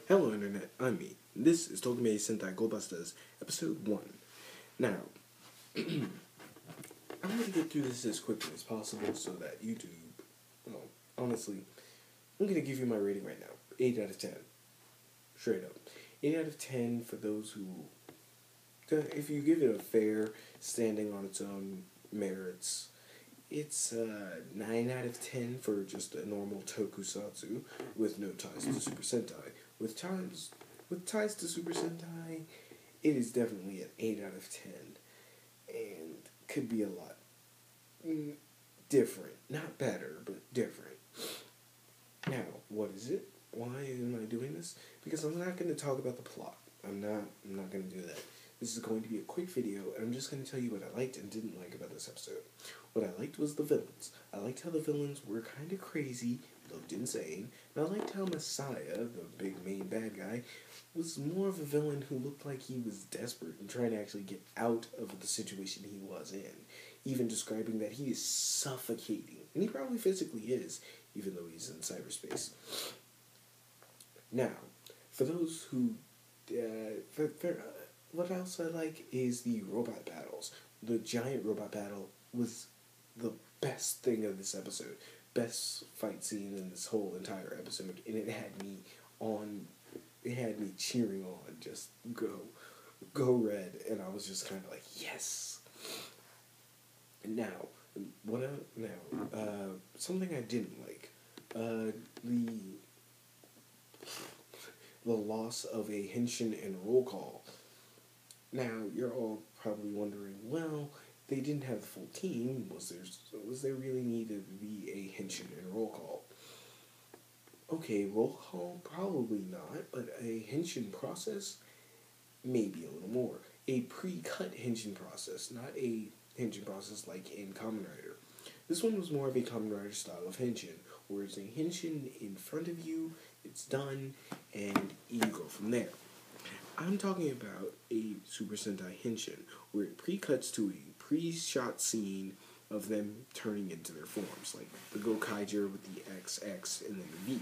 Hello Internet, I'm me. This is Tokumei Sentai Goldbusters, episode 1. Now, I'm going to get through this as quickly as possible so that YouTube, honestly, I'm going to give you my rating right now. 8 out of 10. Straight up. 8 out of 10 for those who, if you give it a fair standing on its own merits, it's 9 out of 10 for just a normal tokusatsu with no ties to Super Sentai. With ties to Super Sentai, it is definitely an 8 out of 10, and could be a lot different. Not better, but different. Now, what is it? Why am I doing this? Because I'm not going to talk about the plot. I'm not going to do that. This is going to be a quick video, and I'm just going to tell you what I liked and didn't like about this episode. What I liked was the villains. I liked how the villains were kind of crazy, looked insane, and I liked how Messiah, the big main bad guy, was more of a villain who looked like he was desperate and trying to actually get out of the situation he was in, even describing that he is suffocating, and he probably physically is, even though he's in cyberspace. Now, for those who, what else I like is the robot battles. The giant robot battle was the best thing of this episode. Best fight scene in this whole entire episode. And it had me cheering on, just go red. And I was just kind of like, yes. Now, something I didn't like. The loss of a henshin and roll call. Now, you're all probably wondering, well, they didn't have the full team. Was there really needed to be a henshin and roll call? Okay, roll call, probably not, but a henshin process, maybe a little more. A pre-cut henshin process, not a henshin process like in Kamen Rider. This one was more of a Kamen Rider style of henshin, where it's a henshin in front of you, it's done, and you go from there. I'm talking about a Super Sentai henshin, where it pre-cuts to a pre-shot scene of them turning into their forms, like the Gokaiger with the XX and then the V.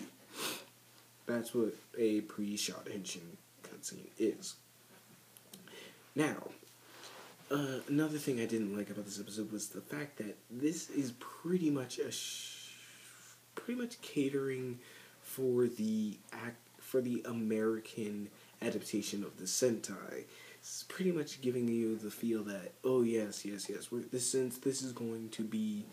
That's what a pre-shot henshin cutscene is. Now, another thing I didn't like about this episode was the fact that this is pretty much catering for the American adaptation of the Sentai. It's pretty much giving you the feel that, oh yes, since this is going to be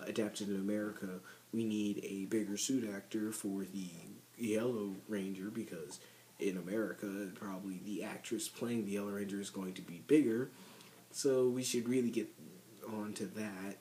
adapted in America, we need a bigger suit actor for the Yellow Ranger, because in America, probably the actress playing the Yellow Ranger is going to be bigger, so we should really get on to that,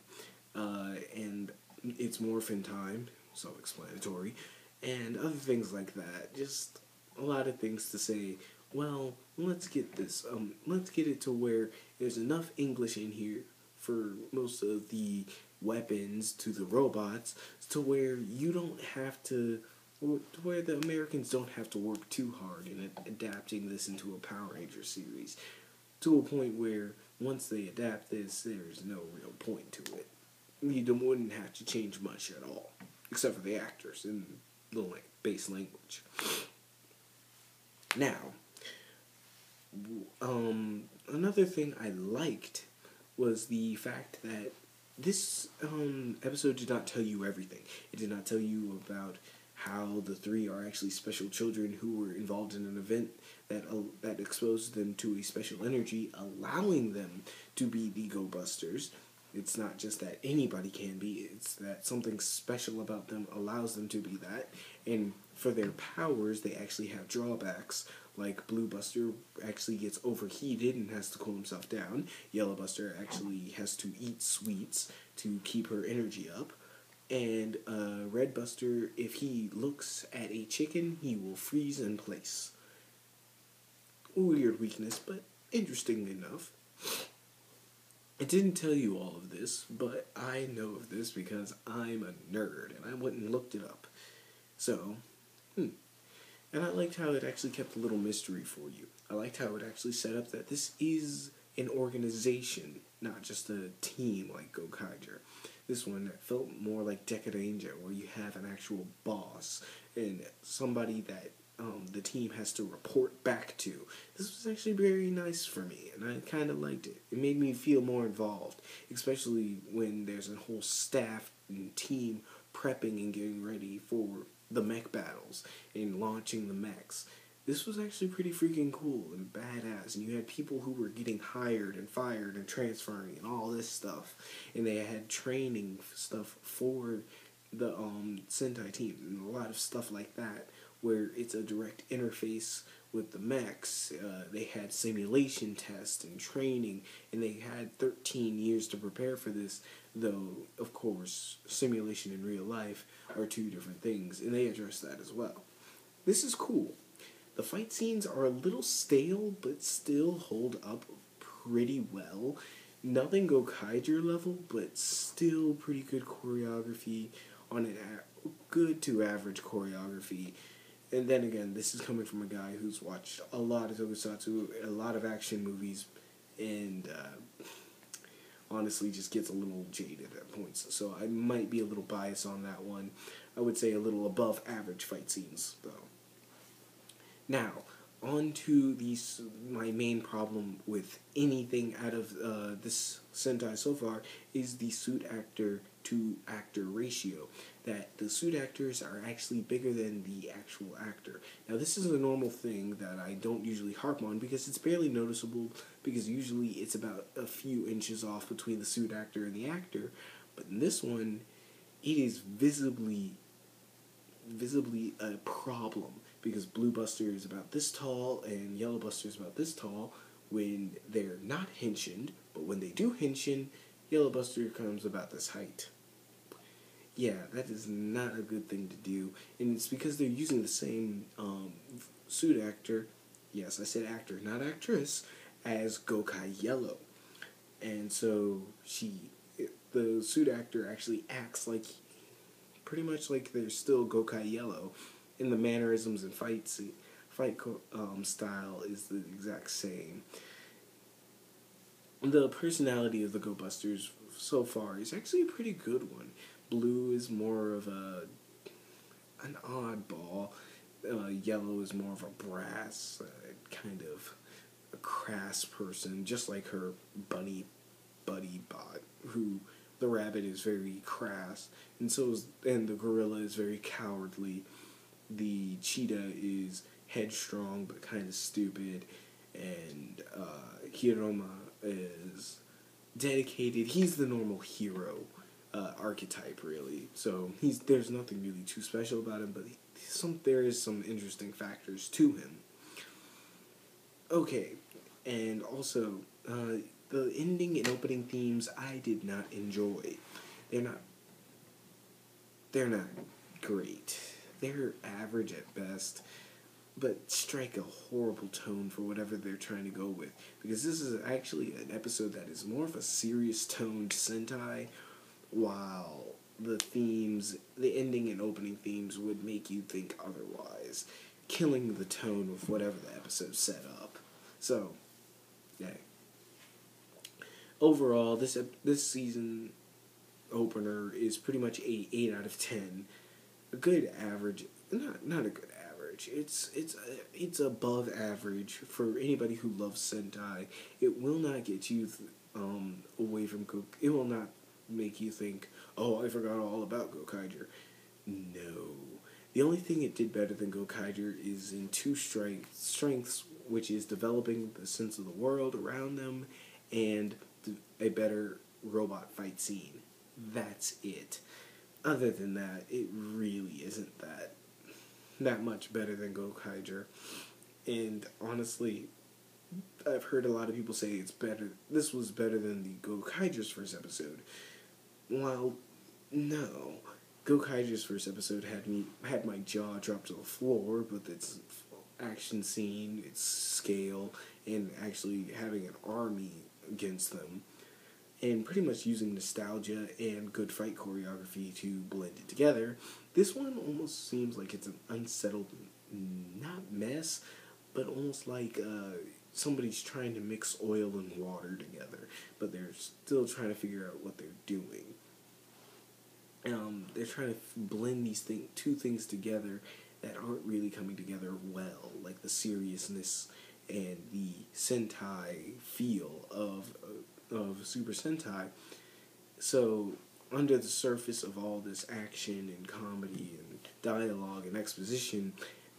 and it's morphin time, self-explanatory, and other things like that. Just a lot of things to say, well, let's get it to where there's enough English in here for most of the weapons to the robots, to where where the Americans don't have to work too hard in adapting this into a Power Ranger series, to a point where once they adapt this, there's no real point to it. You wouldn't have to change much at all, except for the actors and the base language. Now, another thing I liked was the fact that this episode did not tell you everything. It did not tell you about how the three are actually special children who were involved in an event that exposed them to a special energy, allowing them to be the Go Busters. It's not just that anybody can be, it's that something special about them allows them to be that. And for their powers, they actually have drawbacks, like Blue Buster actually gets overheated and has to cool himself down. Yellow Buster actually has to eat sweets to keep her energy up. And Red Buster, if he looks at a chicken, he will freeze in place. Weird weakness, but interesting enough. I didn't tell you all of this, but I know of this because I'm a nerd, and I went and looked it up. So, and I liked how it actually kept a little mystery for you. I liked how it actually set up that this is an organization, not just a team like Gokaiger. This one felt more like Decadanger, where you have an actual boss and somebody that the team has to report back to. This was actually very nice for me, and I kind of liked it. It made me feel more involved, especially when there's a whole staff and team prepping and getting ready for the mech battles and launching the mechs. This was actually pretty freaking cool and badass, and you had people who were getting hired and fired and transferring and all this stuff, and they had training stuff for the Sentai team and a lot of stuff like that, where it's a direct interface with the mechs. They had simulation tests and training, and they had 13 years to prepare for this, though, of course, simulation and real life are two different things, and they address that as well. This is cool. The fight scenes are a little stale, but still hold up pretty well. Nothing Gokaiger level, but still pretty good choreography on an good to average choreography. And then again, this is coming from a guy who's watched a lot of tokusatsu, a lot of action movies, and honestly just gets a little jaded at points. So I might be a little biased on that one. I would say a little above average fight scenes, though. Now, on to my main problem with anything out of this Sentai so far is the suit actor to actor ratio. That the suit actors are actually bigger than the actual actor. Now, this is a normal thing that I don't usually harp on because it's barely noticeable, because usually it's about a few inches off between the suit actor and the actor. But in this one, it is visibly a problem, because Blue Buster is about this tall and Yellow Buster is about this tall when they're not henshined, but when they do henshin, Yellow Buster comes about this height. Yeah, that is not a good thing to do, and it's because they're using the same suit actor, yes, I said actor, not actress, as Gokai Yellow. And so the suit actor actually acts like, pretty much like they're still Gokai Yellow, and the mannerisms and fight style is the exact same. The personality of the Go Busters so far is actually a pretty good one. Blue is more of an oddball. Yellow is more of a brass, kind of a crass person, just like her buddy bot, who the rabbit is very crass, and the gorilla is very cowardly. The cheetah is headstrong but kind of stupid, and Hiroma is dedicated. He's the normal hero archetype, really. So there's nothing really too special about him, but there is some interesting factors to him. Okay, and also the ending and opening themes I did not enjoy. They're not great. They're average at best, but strike a horrible tone for whatever they're trying to go with. Because this is actually an episode that is more of a serious toned Sentai, while the ending and opening themes would make you think otherwise, killing the tone of whatever the episode set up. So, yeah. Overall, this season opener is pretty much 8 out of 10. A good average, not a good average. It's above average for anybody who loves Sentai. It will not get you away from It will not make you think, oh, I forgot all about Gokaiger. No. The only thing it did better than Gokaiger is in two strengths, which is developing the sense of the world around them and a better robot fight scene. That's it. Other than that, it really isn't that much better than Gokaiger. And honestly, I've heard a lot of people say it's better. This was better than the Gokaiger's first episode. Well, no. Gokaiger's first episode had my jaw drop to the floor with its action scene, its scale, and actually having an army against them, and pretty much using nostalgia and good fight choreography to blend it together. This one almost seems like it's an unsettled, not mess, but almost like somebody's trying to mix oil and water together, but they're still trying to figure out what they're doing. They're trying to blend these two things together that aren't really coming together well. the seriousness and the Sentai feel of Super Sentai. So, under the surface of all this action and comedy and dialogue and exposition,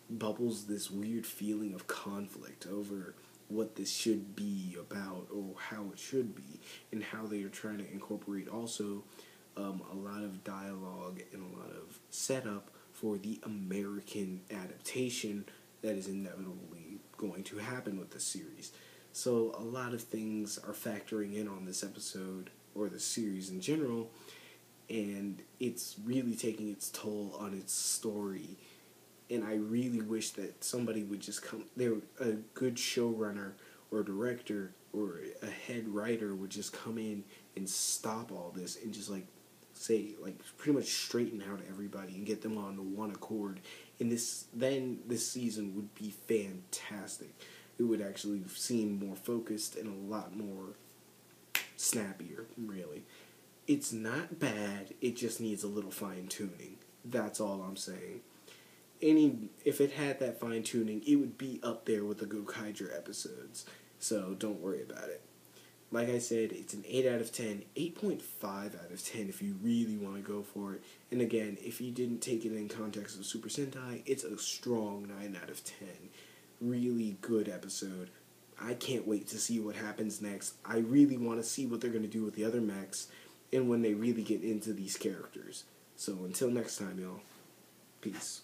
bubbles this weird feeling of conflict over what this should be about, or how it should be, and how they are trying to incorporate also a lot of dialogue and a lot of setup for the American adaptation that is inevitably going to happen with the series. So a lot of things are factoring in on this episode, or the series in general, and it's really taking its toll on its story. And I really wish that somebody would just a good showrunner or director or a head writer would just come in and stop all this and just say, pretty much straighten out everybody and get them on one accord. And this season would be fantastic. It would actually seem more focused and a lot more snappier, really. It's not bad, it just needs a little fine-tuning. That's all I'm saying. If it had that fine-tuning, it would be up there with the Gokaiger episodes. So don't worry about it. Like I said, it's an 8 out of 10, 8.5 out of 10 if you really want to go for it. And again, if you didn't take it in context of Super Sentai, it's a strong 9 out of 10. Really good episode. I can't wait to see what happens next. I really want to see what they're going to do with the other mechs and when they really get into these characters. So until next time, y'all. Peace.